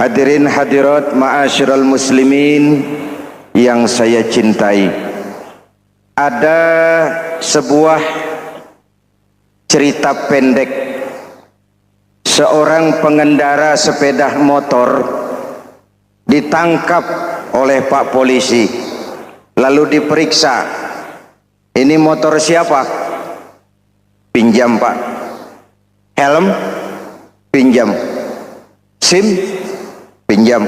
Hadirin hadirat ma'asyiral muslimin yang saya cintai, ada sebuah cerita pendek. Seorang pengendara sepeda motor ditangkap oleh Pak Polisi, lalu diperiksa. Ini motor siapa? Pinjam Pak. Helm? Pinjam. SIM? Pinjam.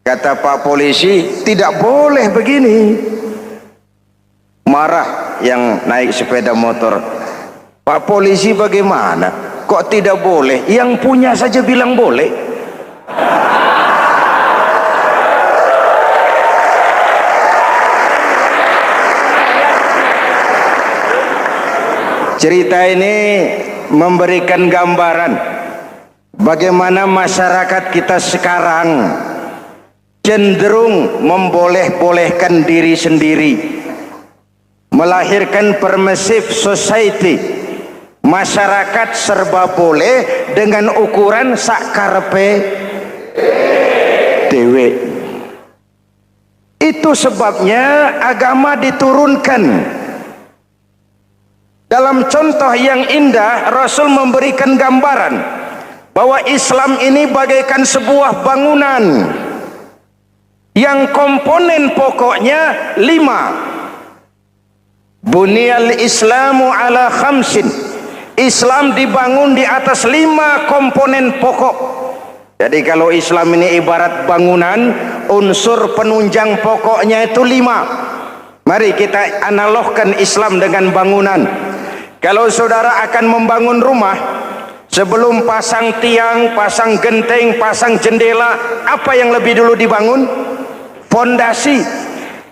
Kata Pak Polisi, tidak boleh begini. Marah yang naik sepeda motor. Pak Polisi bagaimana? Kok tidak boleh? Yang punya saja bilang boleh. Cerita ini memberikan gambaran bagaimana masyarakat kita sekarang cenderung memboleh-bolehkan diri sendiri, melahirkan permissive society. Masyarakat serba boleh dengan ukuran sakarepe dewe. Itu sebabnya agama diturunkan. Dalam contoh yang indah, Rasul memberikan gambaran bahwa Islam ini bagaikan sebuah bangunan yang komponen pokoknya 5. Bunyal Islamu ala khamsin. Islam dibangun di atas 5 komponen pokok. Jadi kalau Islam ini ibarat bangunan, unsur penunjang pokoknya itu 5. Mari kita analogkan Islam dengan bangunan. Kalau saudara akan membangun rumah, sebelum pasang tiang, pasang genteng, pasang jendela, apa yang lebih dulu dibangun? Fondasi.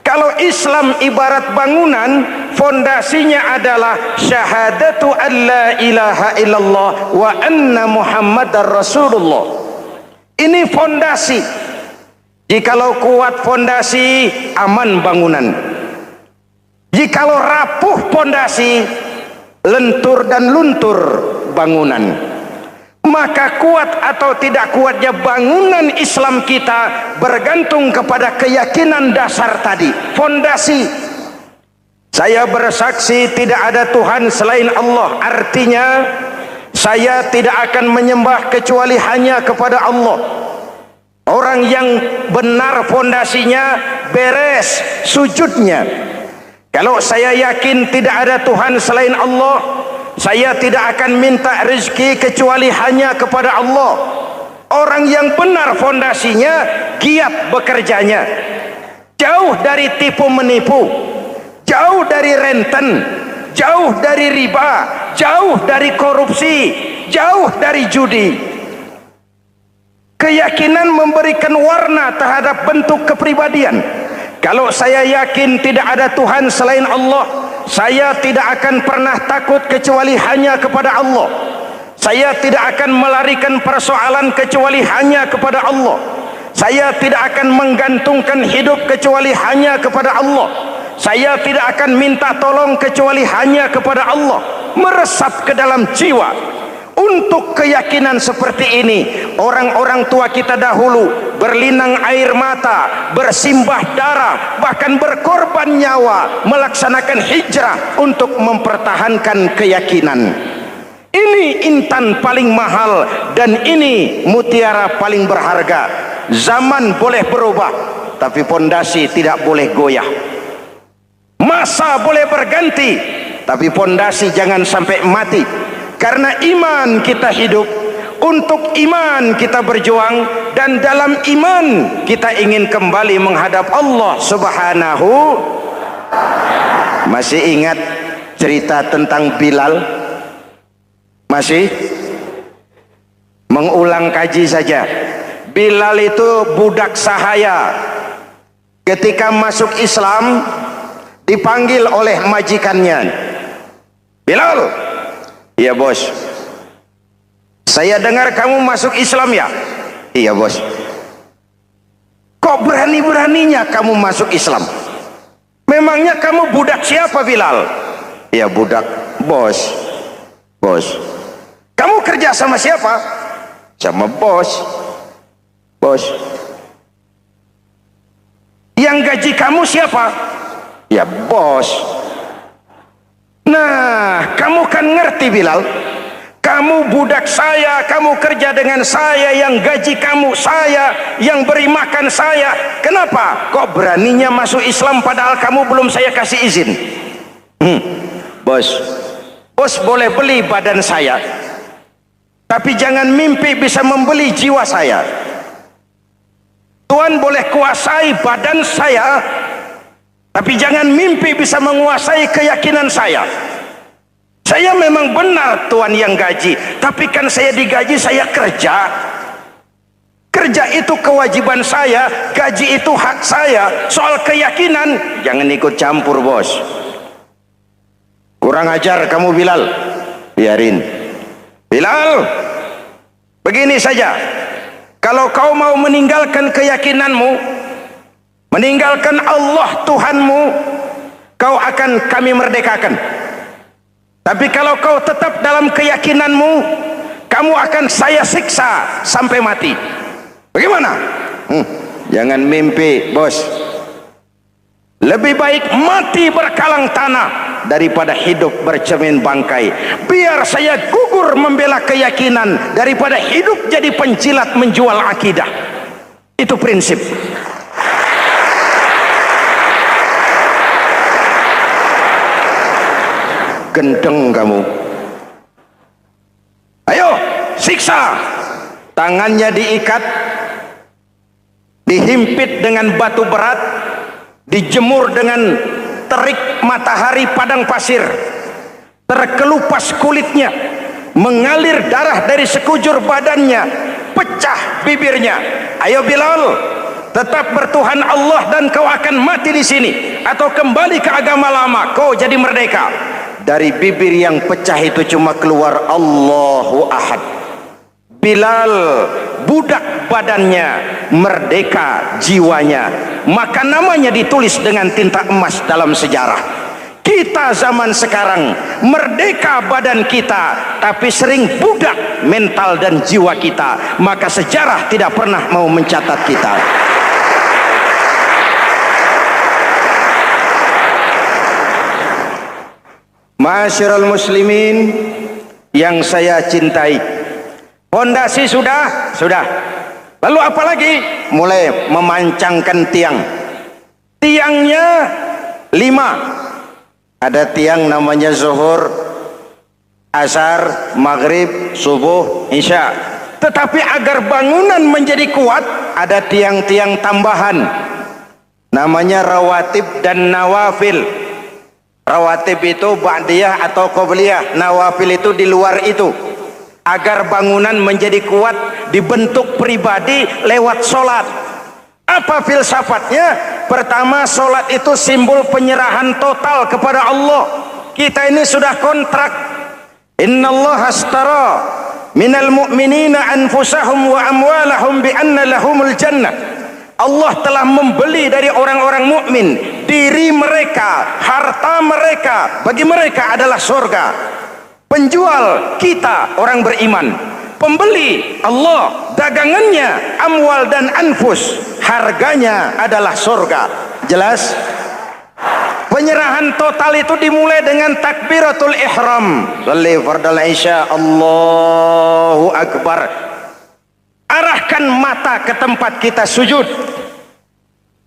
Kalau Islam ibarat bangunan, fondasinya adalah syahadatu an la ilaha illallah wa anna muhammadar rasulullah. Ini fondasi. Jikalau kuat fondasi, aman bangunan. Jikalau rapuh fondasi, lentur dan luntur bangunan. Maka kuat atau tidak kuatnya bangunan Islam kita bergantung kepada keyakinan dasar tadi, fondasi. Saya bersaksi tidak ada Tuhan selain Allah, artinya saya tidak akan menyembah kecuali hanya kepada Allah. Orang yang benar fondasinya beres sujudnya. Kalau saya yakin tidak ada Tuhan selain Allah, saya tidak akan minta rezeki kecuali hanya kepada Allah. Orang yang benar fondasinya, giat bekerjanya, jauh dari tipu menipu, jauh dari renten, jauh dari riba, jauh dari korupsi, jauh dari judi. Keyakinan memberikan warna terhadap bentuk kepribadian. Kalau saya yakin tidak ada Tuhan selain Allah, saya tidak akan pernah takut kecuali hanya kepada Allah. Saya tidak akan melarikan persoalan kecuali hanya kepada Allah. Saya tidak akan menggantungkan hidup kecuali hanya kepada Allah. Saya tidak akan minta tolong kecuali hanya kepada Allah. Meresap ke dalam jiwa. Untuk keyakinan seperti ini, orang-orang tua kita dahulu berlinang air mata, bersimbah darah, bahkan berkorban nyawa, melaksanakan hijrah untuk mempertahankan keyakinan. Ini intan paling mahal dan ini mutiara paling berharga. Zaman boleh berubah, tapi pondasi tidak boleh goyah. Masa boleh berganti, tapi pondasi jangan sampai mati. Karena iman kita hidup, untuk iman kita berjuang, dan dalam iman kita ingin kembali menghadap Allah Subhanahu. Masih ingat cerita tentang Bilal? Masih? Mengulang kaji saja. Bilal itu budak sahaya. Ketika masuk Islam, dipanggil oleh majikannya. Bilal, iya bos. Saya dengar kamu masuk Islam ya? Iya bos. Kok berani-beraninya kamu masuk Islam? Memangnya kamu budak siapa Bilal? Iya budak bos. Bos. Kamu kerja sama siapa? Sama bos. Bos. Yang gaji kamu siapa? Ya bos. Nah, kamu kan ngerti Bilal, kamu budak saya, kamu kerja dengan saya, yang gaji kamu saya, yang beri makan saya. Kenapa kok beraninya masuk Islam padahal kamu belum saya kasih izin? Bos, bos boleh beli badan saya, tapi jangan mimpi bisa membeli jiwa saya. Tuhan boleh kuasai badan saya, tapi jangan mimpi bisa menguasai keyakinan saya. Saya memang benar Tuhan yang gaji, tapi kan saya digaji, saya kerja. Kerja itu kewajiban saya, gaji itu hak saya. Soal keyakinan jangan ikut campur bos. Kurang ajar kamu Bilal. Biarin Bilal, begini saja. Kalau kau mau meninggalkan keyakinanmu, meninggalkan Allah Tuhanmu, kau akan kami merdekakan. Tapi kalau kau tetap dalam keyakinanmu, kamu akan saya siksa sampai mati. Bagaimana? Jangan mimpi bos. Lebih baik mati berkalang tanah daripada hidup bercermin bangkai. Biar saya gugur membela keyakinan daripada hidup jadi penjilat menjual akidah. Itu prinsip. Gendeng kamu. Ayo siksa. Tangannya diikat, dihimpit dengan batu berat, dijemur dengan terik matahari padang pasir, terkelupas kulitnya, mengalir darah dari sekujur badannya, pecah bibirnya. Ayo Bilal, tetap bertuhan Allah dan kau akan mati di sini, atau kembali ke agama lama, kau jadi merdeka. Dari bibir yang pecah itu cuma keluar Allahu Ahad. Bilal budak badannya, merdeka jiwanya, maka namanya ditulis dengan tinta emas dalam sejarah. Kita zaman sekarang merdeka badan kita, tapi sering budak mental dan jiwa kita, maka sejarah tidak pernah mau mencatat kita. Masyarul muslimin yang saya cintai, fondasi sudah. Lalu apa lagi? Mulai memancangkan tiang. Tiangnya 5. Ada tiang namanya zuhur, asar, maghrib, subuh, isya. Tetapi agar bangunan menjadi kuat, ada tiang-tiang tambahan. Namanya rawatib dan nawafil. Rawatib itu ba'diyah atau qobliyah, nawafil itu di luar itu. Agar bangunan menjadi kuat, dibentuk pribadi lewat solat. Apa filsafatnya? Pertama, solat itu simbol penyerahan total kepada Allah. Kita ini sudah kontrak. Innallaha astara minal mu'minina anfusahum wa amwalahum bi anna lahumul jannah. Allah telah membeli dari orang-orang mukmin diri mereka, harta mereka, bagi mereka adalah surga. Penjual kita orang beriman, pembeli Allah, dagangannya amwal dan anfus, harganya adalah surga. Jelas? Penyerahan total itu dimulai dengan takbiratul ihram. Shalli fardal isya, Allahu akbar. Arahkan mata ke tempat kita sujud.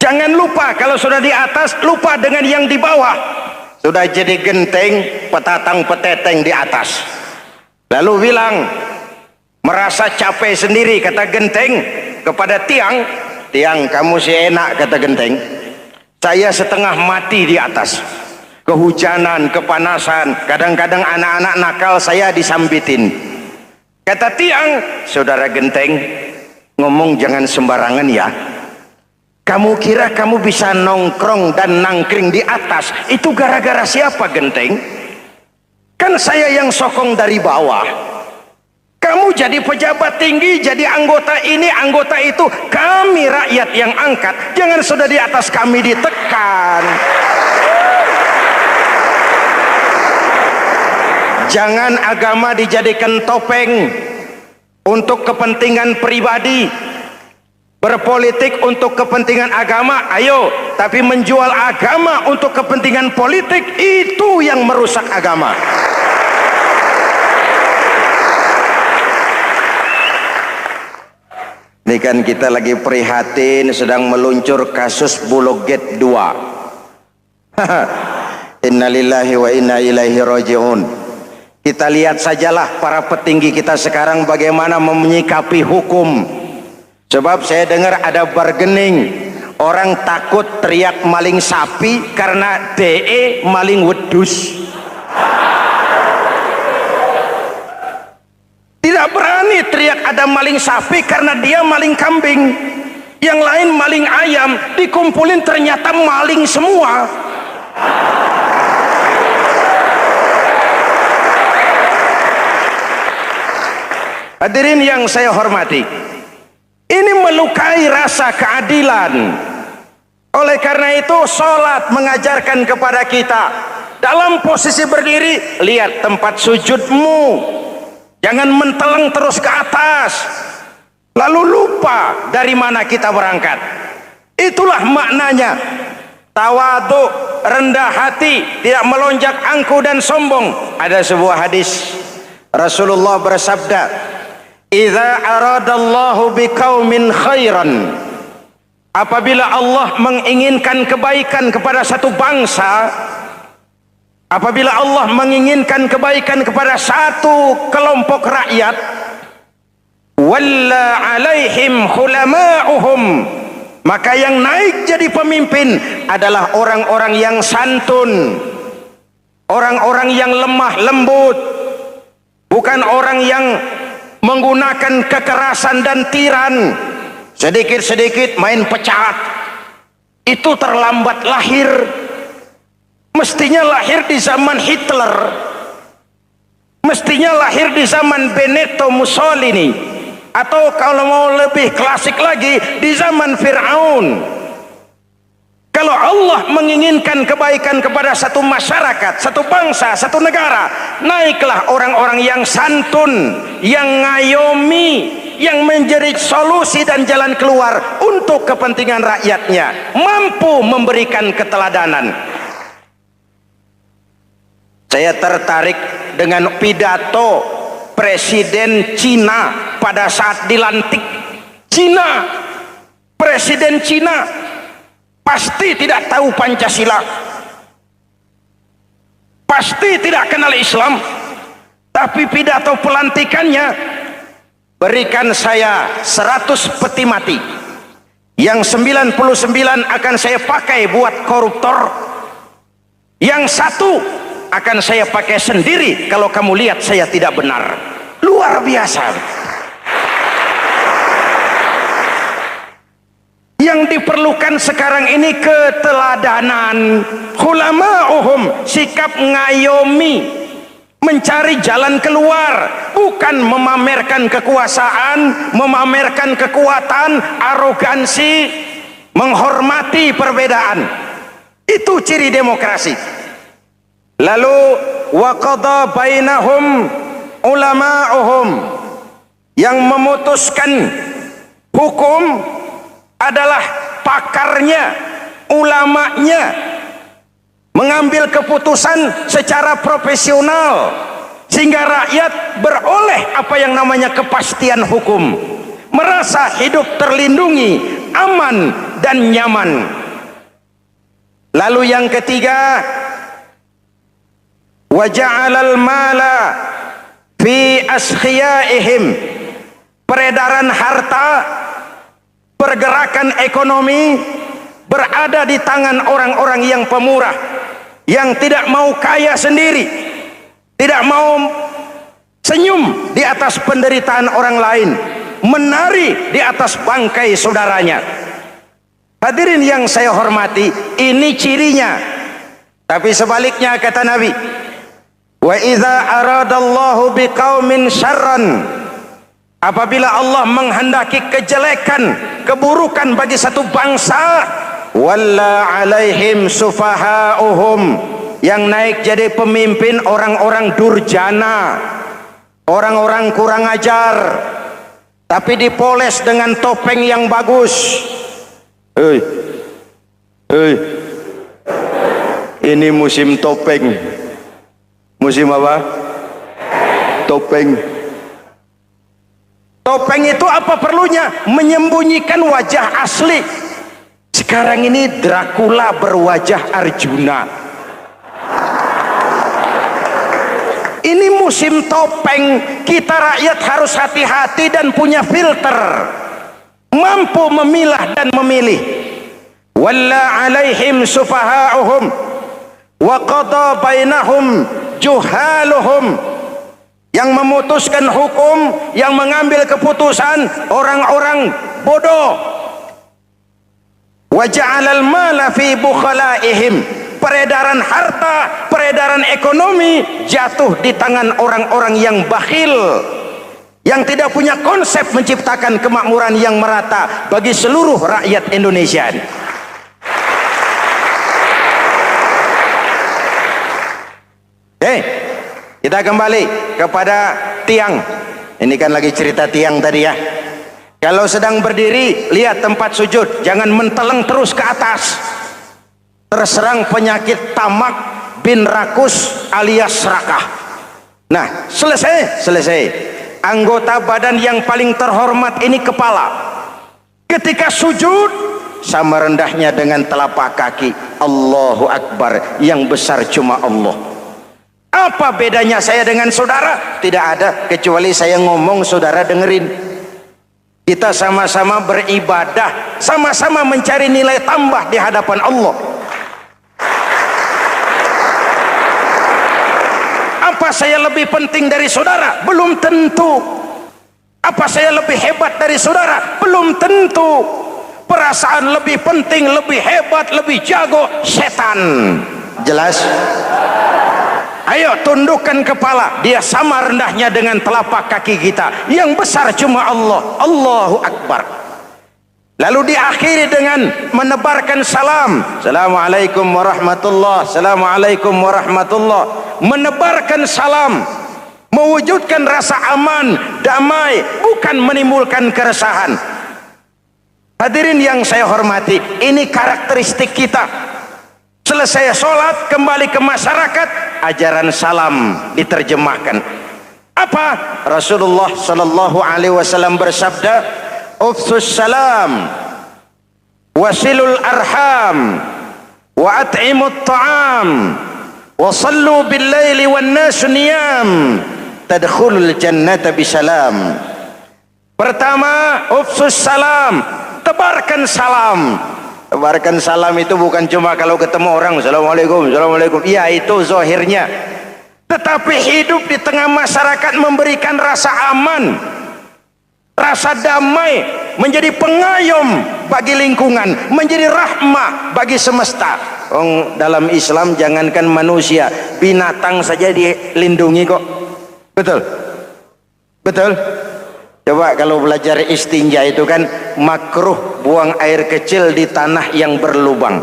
Jangan lupa kalau sudah di atas, lupa dengan yang di bawah. Sudah jadi genteng, petatang peteteng di atas. Lalu bilang, merasa capek sendiri, kata genteng kepada tiang. Tiang, kamu sih enak, kata genteng. Saya setengah mati di atas. Kehujanan, kepanasan, kadang-kadang anak-anak nakal saya disambitin. Kata tiang, saudara genteng, ngomong jangan sembarangan ya. Kamu kira kamu bisa nongkrong dan nangkring di atas, itu gara-gara siapa genteng? Kan saya yang sokong dari bawah. Kamu jadi pejabat tinggi, jadi anggota ini, anggota itu. Kami rakyat yang angkat, jangan sudah di atas kami ditekan. Jangan agama dijadikan topeng untuk kepentingan pribadi. Berpolitik untuk kepentingan agama, ayo, tapi menjual agama untuk kepentingan politik, itu yang merusak agama. Ini kan kita lagi prihatin sedang meluncur kasus Bulog Gate 2. Innalillahi wa inna ilaihi raji'un. Kita lihat sajalah para petinggi kita sekarang bagaimana menyikapi hukum. Sebab saya dengar ada bargaining, orang takut teriak maling sapi karena DE maling wedus. Tidak berani teriak ada maling sapi karena dia maling kambing. Yang lain maling ayam, dikumpulin ternyata maling semua. Hadirin yang saya hormati, ini melukai rasa keadilan. Oleh karena itu, sholat mengajarkan kepada kita dalam posisi berdiri, lihat tempat sujudmu, jangan menteleng terus ke atas lalu lupa dari mana kita berangkat. Itulah maknanya tawadhu, rendah hati, tidak melonjak angkuh dan sombong. Ada sebuah hadis Rasulullah bersabda, "Idza aradallahu biqaumin khairan." Apabila Allah menginginkan kebaikan kepada satu bangsa, apabila Allah menginginkan kebaikan kepada satu kelompok rakyat, walla alaihim hulama'uhum, maka yang naik jadi pemimpin adalah orang-orang yang santun, orang-orang yang lemah lembut, bukan orang yang menggunakan kekerasan dan tiran. Sedikit-sedikit main pecat, itu terlambat lahir. Mestinya lahir di zaman Hitler, mestinya lahir di zaman Benito Mussolini, atau kalau mau lebih klasik lagi di zaman Fir'aun. Kalau Allah menginginkan kebaikan kepada satu masyarakat, satu bangsa, satu negara, naiklah orang-orang yang santun, yang ngayomi, yang menjadi solusi dan jalan keluar untuk kepentingan rakyatnya, mampu memberikan keteladanan. Saya tertarik dengan pidato Presiden Cina pada saat dilantik. Cina, Presiden Cina pasti tidak tahu Pancasila, pasti tidak kenal Islam, tapi pidato pelantikannya, berikan saya 100 peti mati, yang 99 akan saya pakai buat koruptor, yang satu akan saya pakai sendiri kalau kamu lihat saya tidak benar. Luar biasa. Yang diperlukan sekarang ini keteladanan, hulama'uhum, sikap ngayomi, mencari jalan keluar, bukan memamerkan kekuasaan, memamerkan kekuatan, arogansi, menghormati perbedaan. Itu ciri demokrasi. Lalu waqadha bainahum ulama'uhum, yang memutuskan hukum adalah pakarnya, ulamanya, mengambil keputusan secara profesional sehingga rakyat beroleh apa yang namanya kepastian hukum, merasa hidup terlindungi, aman dan nyaman. Lalu yang ketiga, wa ja'alal mala fi askhiyaihim, peredaran harta, pergerakan ekonomi berada di tangan orang-orang yang pemurah, yang tidak mau kaya sendiri, tidak mau senyum di atas penderitaan orang lain, menari di atas bangkai saudaranya. Hadirin yang saya hormati, ini cirinya. Tapi sebaliknya kata Nabi, wa idza aradallahu biqaumin syarran, apabila Allah menghendaki kejelekan, keburukan bagi satu bangsa, walla alaihim sufahauhum, yang naik jadi pemimpin orang-orang durjana, orang-orang kurang ajar, tapi dipoles dengan topeng yang bagus. Hei, ini musim topeng. Musim apa? Topeng. Topeng itu apa perlunya? Menyembunyikan wajah asli. Sekarang ini Dracula berwajah Arjuna. Ini musim topeng. Kita rakyat harus hati-hati dan punya filter, mampu memilah dan memilih. Walla alaihim sufaha'uhum wa qada bainahum juhaluhum. Yang memutuskan hukum, yang mengambil keputusan orang-orang bodoh. Wa ja'alal mala fi bukhalaihim. Peredaran harta, peredaran ekonomi jatuh di tangan orang-orang yang bakhil, yang tidak punya konsep menciptakan kemakmuran yang merata bagi seluruh rakyat Indonesia. Kita kembali kepada tiang. Ini kan lagi cerita tiang tadi ya. Kalau sedang berdiri, lihat tempat sujud, jangan menteleng terus ke atas. Terserang penyakit tamak bin rakus alias serakah. Nah, selesai. Anggota badan yang paling terhormat ini kepala. Ketika sujud, sama rendahnya dengan telapak kaki. Allahu Akbar, yang besar cuma Allah. Apa bedanya saya dengan saudara? Tidak ada, kecuali saya ngomong saudara dengerin. Kita sama-sama beribadah, sama-sama mencari nilai tambah di hadapan Allah. Apa saya lebih penting dari saudara? Belum tentu. Apa saya lebih hebat dari saudara? Belum tentu. Perasaan lebih penting, lebih hebat, lebih jago setan. Jelas? Ayo tundukkan kepala. Dia sama rendahnya dengan telapak kaki kita. Yang besar cuma Allah. Allahu Akbar. Lalu diakhiri dengan menebarkan salam. Assalamualaikum warahmatullah. Assalamualaikum warahmatullah. Menebarkan salam, mewujudkan rasa aman, damai, bukan menimbulkan keresahan. Hadirin yang saya hormati, ini karakteristik kita. Selesai sholat, kembali ke masyarakat, ajaran salam diterjemahkan. Apa? Rasulullah sallallahu alaihi wasallam bersabda, "Ufsus salam, wasilul arham, wa at'imut ta'am, wa sallu bil laili wan nasu niyam, tadkhulul jannata bisalam." Pertama, ufsus salam, tebarkan salam. Tebarkan salam itu bukan cuma kalau ketemu orang assalamualaikum, assalamualaikum. Iya, itu zahirnya. Tetapi hidup di tengah masyarakat memberikan rasa aman, rasa damai, menjadi pengayom bagi lingkungan, menjadi rahmah bagi semesta. Dalam Islam jangankan manusia, binatang saja dilindungi kok. Betul? Betul? Coba kalau belajar istinja itu kan makruh buang air kecil di tanah yang berlubang.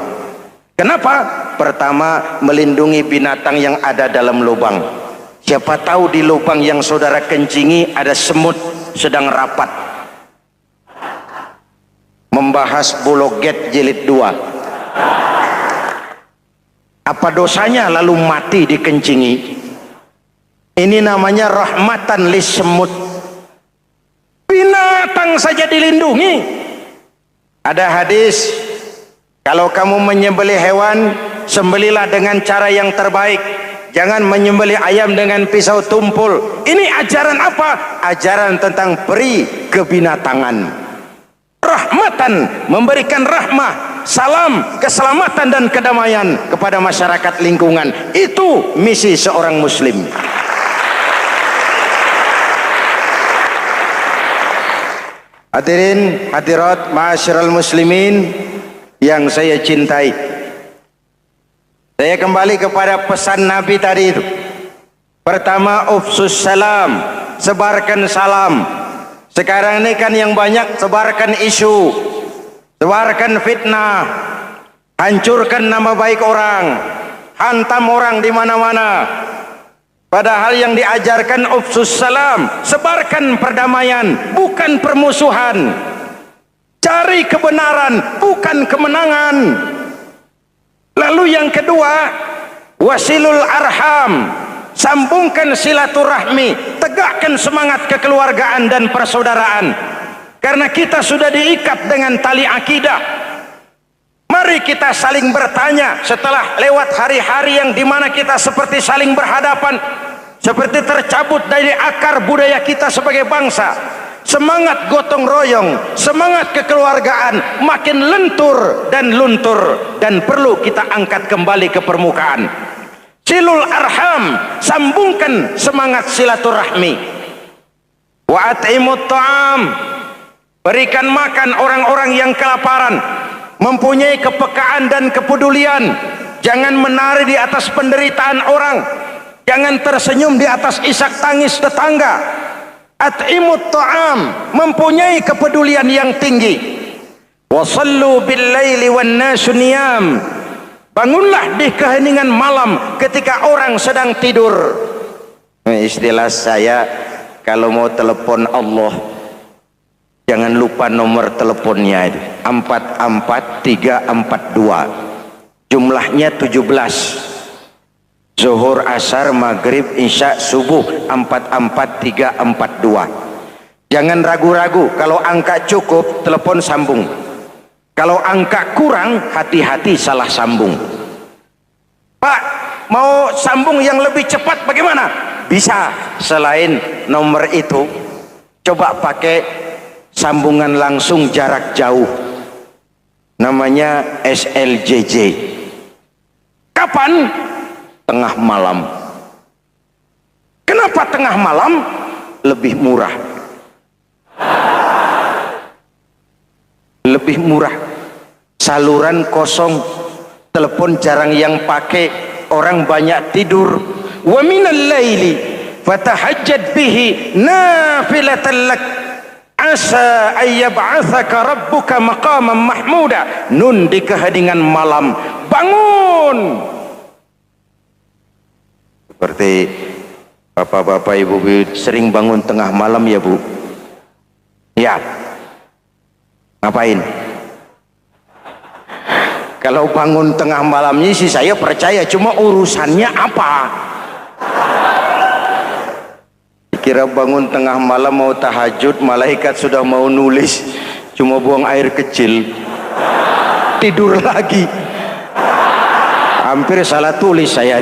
Kenapa? Pertama, melindungi binatang yang ada dalam lubang. Siapa tahu di lubang yang saudara kencingi ada semut sedang rapat. Membahas Bologet jilid 2. Apa dosanya lalu mati dikencingi? Ini namanya rahmatan lis semut. Binatang saja dilindungi. Ada hadis, kalau kamu menyembelih hewan, sembelilah dengan cara yang terbaik. Jangan menyembelih ayam dengan pisau tumpul. Ini ajaran apa? Ajaran tentang peri kebinatangan. Rahmatan, memberikan rahmah, salam, keselamatan dan kedamaian kepada masyarakat lingkungan. Itu misi seorang muslim. Hadirin hadirat ma'asyiral muslimin yang saya cintai, saya kembali kepada pesan Nabi tadi itu. Pertama, ufsus salam, sebarkan salam. Sekarang ini kan yang banyak sebarkan isu, sebarkan fitnah, hancurkan nama baik orang, hantam orang di mana-mana. Padahal yang diajarkan ufsus salam, sebarkan perdamaian, bukan permusuhan. Cari kebenaran, bukan kemenangan. Lalu yang kedua, wasilul arham, sambungkan silaturahmi, tegakkan semangat kekeluargaan dan persaudaraan. Karena kita sudah diikat dengan tali akidah. Mari kita saling bertanya setelah lewat hari-hari yang dimana kita seperti saling berhadapan, seperti tercabut dari akar budaya kita sebagai bangsa. Semangat gotong royong, semangat kekeluargaan makin lentur dan luntur, dan perlu kita angkat kembali ke permukaan. Silul arham, sambungkan semangat silaturahmi. Wa at'imut ta'am, berikan makan orang-orang yang kelaparan. Mempunyai kepekaan dan kepedulian. Jangan menari di atas penderitaan orang, jangan tersenyum di atas isak tangis tetangga. At'imut ta'am, mempunyai kepedulian yang tinggi. Wasallu bil laili wan nasu niyam, bangunlah di keheningan malam ketika orang sedang tidur. Istilah saya, kalau mau telepon Allah, jangan lupa nomor teleponnya itu 44342, jumlahnya 17. Zuhur, asar, maghrib, isya, subuh 44342. Jangan ragu-ragu, kalau angka cukup telepon sambung, kalau angka kurang hati-hati salah sambung. Pak, mau sambung yang lebih cepat bagaimana? Bisa, selain nomor itu coba pakai sambungan langsung jarak jauh, namanya SLJJ. Kapan? Tengah malam. Kenapa tengah malam? Lebih murah. Lebih murah. Saluran kosong, telepon jarang yang pakai, orang banyak tidur. Wa minal laili fatahajjad bihi nafilatan lak asa ayyab'atsaka rabbuka maqaman mahmuda. Nun, di keheningan malam bangun. Seperti bapak-bapak, ibu-ibu sering bangun tengah malam ya Bu? Ya. Ngapain? Kalau bangun tengah malamnya sih saya percaya, cuma urusannya apa? Kira bangun tengah malam mau tahajud, malaikat sudah mau nulis, cuma buang air kecil, tidur lagi. Hampir salah tulis saya.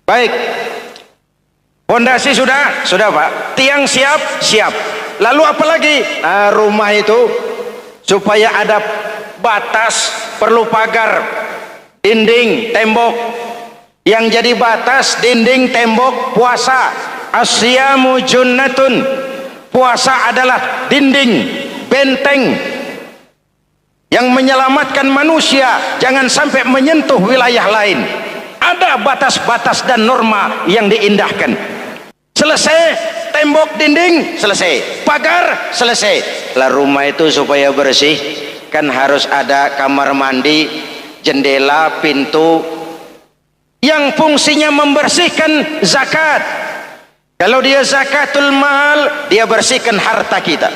Baik, fondasi sudah Pak, tiang siap. Lalu apa lagi? Nah, rumah itu supaya ada batas perlu pagar, dinding, tembok. Yang jadi batas, dinding, tembok, puasa. Asyamu junnatun, puasa adalah dinding, benteng yang menyelamatkan manusia jangan sampai menyentuh wilayah lain. Ada batas-batas dan norma yang diindahkan. Selesai tembok, dinding, selesai pagar, selesai. Lah rumah itu supaya bersih kan harus ada kamar mandi, jendela, pintu yang fungsinya membersihkan zakat. Kalau dia zakatul mal, dia bersihkan harta kita.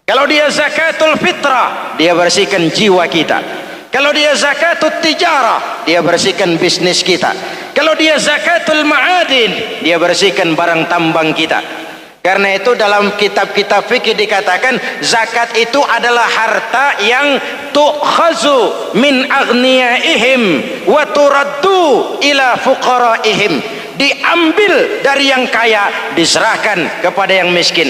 Kalau dia zakatul fitrah, dia bersihkan jiwa kita. Kalau dia zakatul tijarah, dia bersihkan bisnis kita. Kalau dia zakatul ma'adin, dia bersihkan barang tambang kita. Karena itu dalam kitab-kitab fikih dikatakan zakat itu adalah harta yang tu'khazu min aghniyaihim wa turaddu ila fuqaraihim. Diambil dari yang kaya, diserahkan kepada yang miskin.